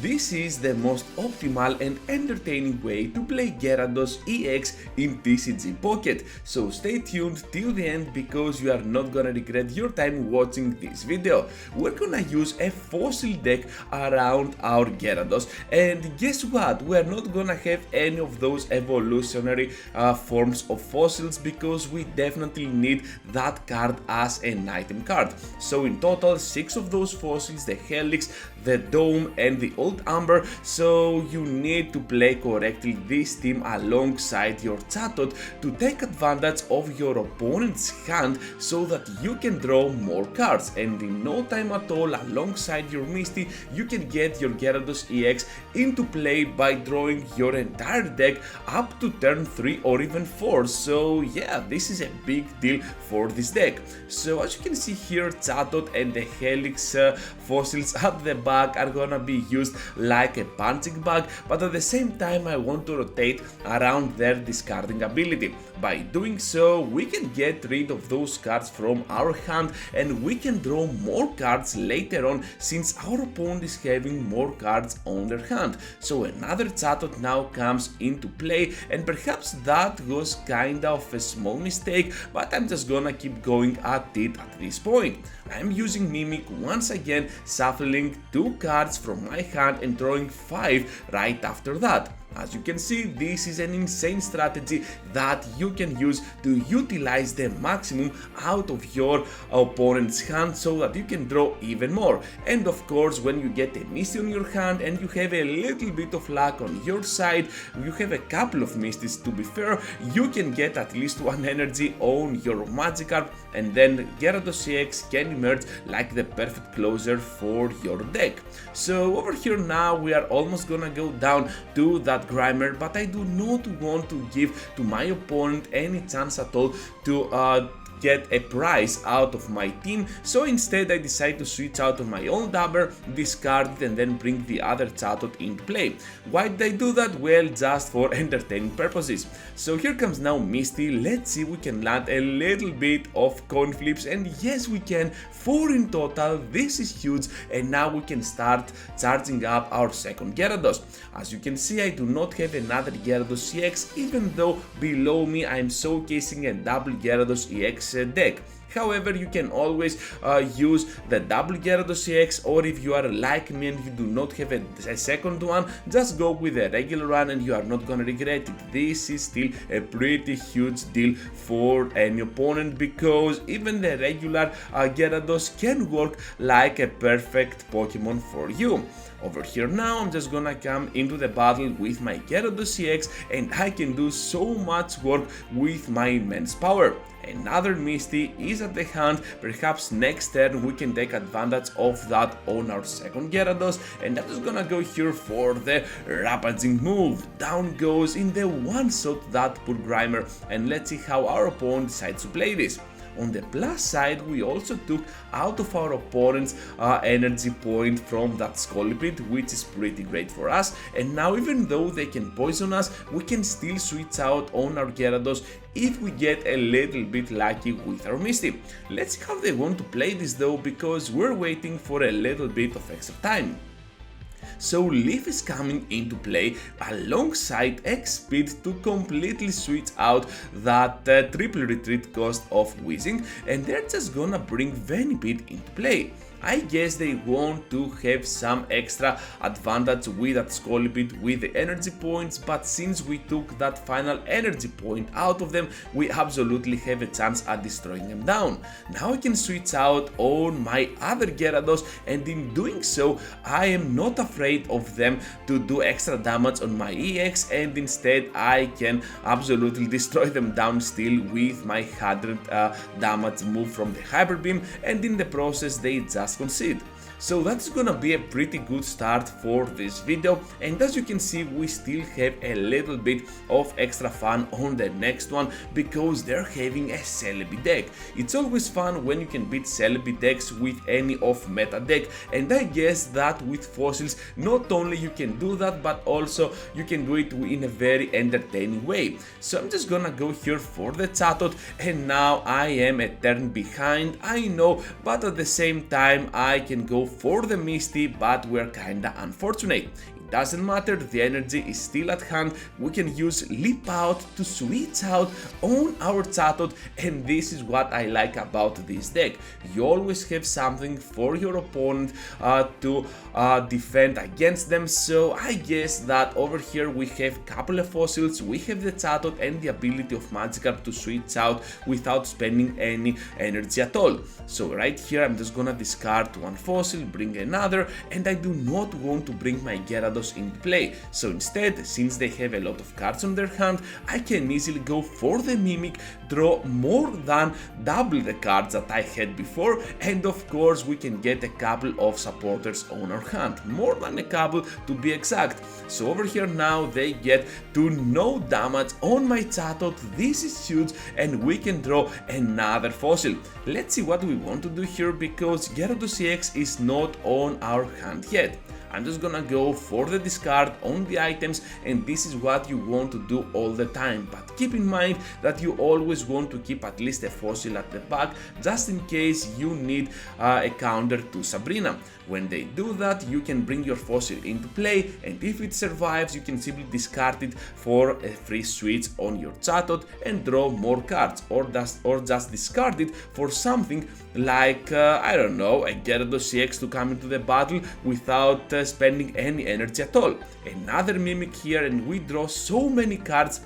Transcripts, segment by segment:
this is the most optimal and entertaining way to play Gyarados EX in TCG Pocket, so stay tuned till the end because you are not gonna regret your time watching this video. We're gonna use a fossil deck around our Gyarados, and guess what? We're not gonna have any of those evolutionary forms of fossils because we definitely need that card as an item card. So in total 6 of those fossils, the Helix, the Dome and the Old Amber, so you need to play correctly this team alongside your Chatot to take advantage of your opponent's hand so that you can draw more cards, and in no time at all alongside your Misty you can get your Gyarados EX into play by drawing your entire deck up to turn 3 or even 4, so yeah, this is a big deal for this deck. So as you can see here, Chatot and the Helix fossils at the back are gonna be used like a punching bag, but at the same time I want to rotate around their discarding ability. By doing so, we can get rid of those cards from our hand and we can draw more cards later on since our opponent is having more cards on their hand. So another Chatot now comes into play, and perhaps that was kinda of a small mistake, but I'm just gonna keep going at it at this point. I'm using Mimic once again, shuffling 2 cards from my hand and drawing 5 right after that. As you can see, this is an insane strategy that you can use to utilize the maximum out of your opponent's hand so that you can draw even more. And of course, when you get a Misty on your hand and you have a little bit of luck on your side, you have a couple of Misties to be fair, you can get at least 1 energy on your Magikarp, and then Gyarados EX can emerge like the perfect closer for your deck. So over here now we are almost gonna go down to that Grimer, but I do not want to give to my opponent any chance at all to get a prize out of my team, so instead I decide to switch out on my own Dabber, discard it and then bring the other Chatot into play. Why did I do that? Well, just for entertaining purposes. So here comes now Misty, let's see if we can land a little bit of coin flips, and yes we can, 4 in total, this is huge, and now we can start charging up our second Gyarados. As you can see, I do not have another Gyarados EX, even though below me I am showcasing a double Gyarados EX deck. However, you can always use the double Gyarados EX, or if you are like me and you do not have a second one, just go with a regular one and you are not gonna regret it. This is still a pretty huge deal for any opponent because even the regular Gyarados can work like a perfect Pokemon for you. Over here now, I'm just gonna come into the battle with my Gyarados EX and I can do so much work with my immense power. Another Misty is at the hand, perhaps next turn we can take advantage of that on our second Gyarados, and I'm just gonna go here for the Rampaging move. Down goes in the one shot that poor Grimer, and let's see how our opponent decides to play this. On the plus side, we also took out of our opponent's energy point from that Celebi, which is pretty great for us, and now even though they can poison us, we can still switch out on our Gyarados if we get a little bit lucky with our Misty. Let's see how they want to play this though, because we're waiting for a little bit of extra time. So Leaf is coming into play alongside X-Speed to completely switch out that triple retreat cost of Weezing, and they're just gonna bring Venipede into play. I guess they want to have some extra advantage with that Scolipede with the energy points, but since we took that final energy point out of them, we absolutely have a chance at destroying them down. Now I can switch out on my other Gyarados, and in doing so, I am not afraid of them to do extra damage on my EX, and instead I can absolutely destroy them down still with my 100 damage move from the Hyper Beam, and in the process they just concede. So that's gonna be a pretty good start for this video, and as you can see we still have a little bit of extra fun on the next one because they're having a Celebi deck. It's always fun when you can beat Celebi decks with any off meta deck, and I guess that with fossils not only you can do that, but also you can do it in a very entertaining way. So I'm just gonna go here for the Chatot, and now I am a turn behind, I know, but at the same time I can go for the Misty, but we're kinda unfortunate. Doesn't matter, the energy is still at hand. We can use Leap Out to switch out on our Chatot, and this is what I like about this deck. You always have something for your opponent to defend against them, so I guess that over here we have a couple of fossils, we have the Chatot and the ability of Magikarp to switch out without spending any energy at all. So right here I'm just gonna discard one fossil, bring another, and I do not want to bring my Gyarados into play. So instead, since they have a lot of cards on their hand, I can easily go for the Mimic, draw more than double the cards that I had before, and of course we can get a couple of supporters on our hand, more than a couple to be exact. So over here now they get to no damage on my Chatot. This is huge, and we can draw another fossil. Let's see what we want to do here, because Gyarados EX is not on our hand yet. I'm just gonna go for the discard on the items, and this is what you want to do all the time, but keep in mind that you always want to keep at least a fossil at the back, just in case you need a counter to Sabrina. When they do that, you can bring your fossil into play, and if it survives, you can simply discard it for a free switch on your Chatot and draw more cards, or just discard it for something like, I don't know, a Gyarados EX to come into the battle without spending any energy at all. Another Mimic here, and we draw so many cards.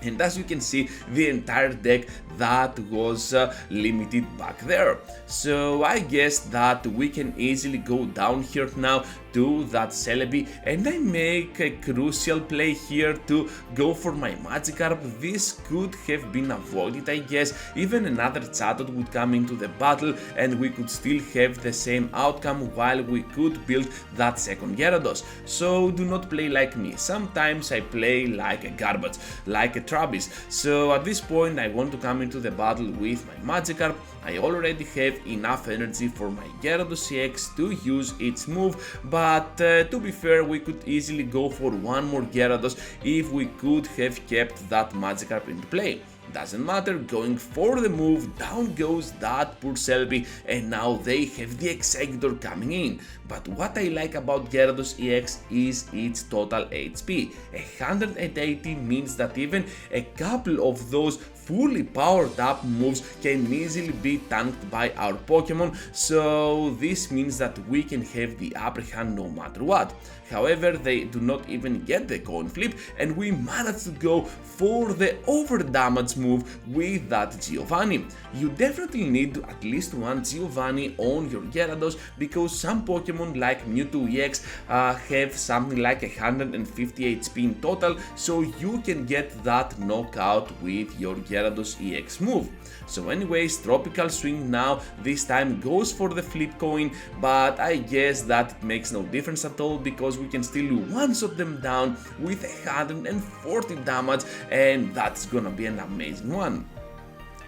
And as you can see, the entire deck that was limited back there. So I guess that we can easily go down here now to that Celebi, and I make a crucial play here to go for my Magikarp. This could have been avoided, I guess. Even another Chatot would come into the battle, and we could still have the same outcome while we could build that second Gyarados. So do not play like me. Sometimes I play like a garbage, like a Travis. So at this point I want to come into the battle with my Magikarp. I already have enough energy for my Gyarados EX to use its move, but to be fair, we could easily go for one more Gyarados if we could have kept that Magikarp into play. Doesn't matter, going for the move, down goes that poor Celebi, and now they have the Executor coming in. But what I like about Gyarados EX is its total HP. 180 means that even a couple of those fully powered up moves can easily be tanked by our Pokemon, so this means that we can have the upper hand no matter what. However, they do not even get the coin flip, and we manage to go for the over damage move with that Giovanni. You definitely need at least one Giovanni on your Gyarados, because some Pokemon like Mewtwo EX have something like 150 HP in total, so you can get that knockout with your Gyarados EX move. So anyways, Tropical Swing now this time goes for the flip coin, but I guess that it makes no difference at all, because we can still one-shot them down with 140 damage, and that's gonna be an amazing one.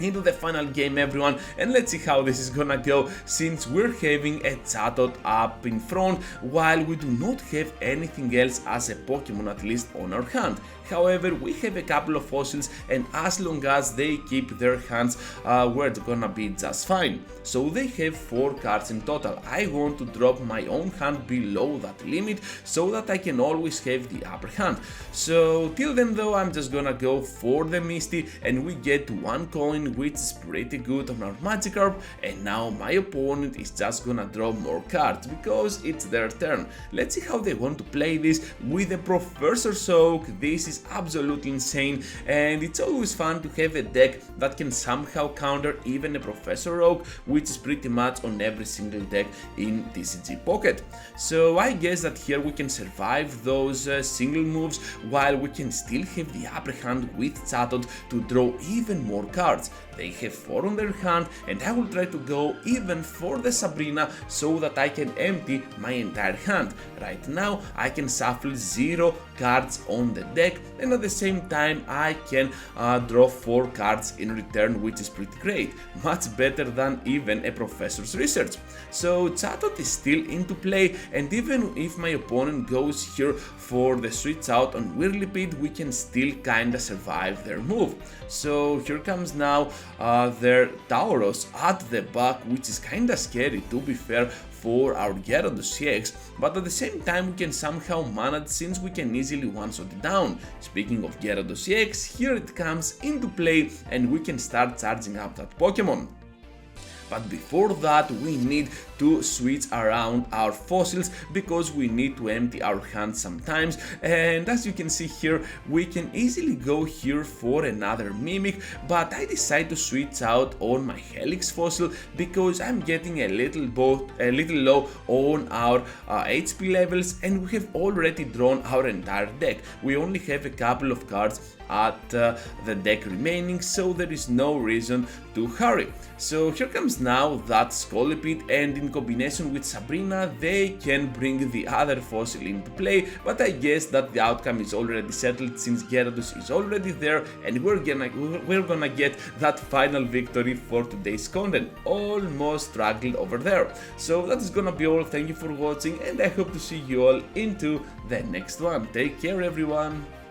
Into the final game, everyone, and let's see how this is gonna go, since we're having a Chatot up in front while we do not have anything else as a Pokemon, at least on our hand. However, we have a couple of fossils, and as long as they keep their hands, we're gonna be just fine. So they have 4 cards in total. I want to drop my own hand below that limit so that I can always have the upper hand. So till then though, I'm just gonna go for the Misty, and we get 1 coin, which is pretty good on our Magikarp, and now my opponent is just gonna draw more cards because it's their turn. Let's see how they want to play this with a Professor Soak. This is absolutely insane, and it's always fun to have a deck that can somehow counter even a Professor Oak, which is pretty much on every single deck in TCG Pocket. So I guess that here we can survive those single moves while we can still have the upper hand with Chatot to draw even more cards. They have 4 on their hand, and I will try to go even for the Sabrina so that I can empty my entire hand. Right now I can shuffle 0 cards on the deck, and at the same time I can draw 4 cards in return, which is pretty great, much better than even a Professor's Research. So Chatot is still into play, and even if my opponent goes here for the switch out on Whirlipede, we can still kinda survive their move. So here comes now their Tauros at the back, which is kinda scary to be fair for our Gyarados EX, but at the same time we can somehow manage since we can easily one-shot it down. Speaking of Gyarados EX, here it comes into play and we can start charging up that Pokemon. But before that we need to switch around our fossils because we need to empty our hands sometimes, and as you can see here we can easily go here for another Mimic, but I decide to switch out on my Helix fossil because I'm getting a little low on our HP levels and we have already drawn our entire deck. We only have a couple of cards at the deck remaining, so there is no reason to hurry. So here comes now that Celebi, and in combination with Sabrina they can bring the other fossil into play, but I guess that the outcome is already settled since Gyarados is already there and we're gonna get that final victory for today's content. Almost struggled over there. So that is gonna be all. Thank you for watching and I hope to see you all into the next one. Take care everyone.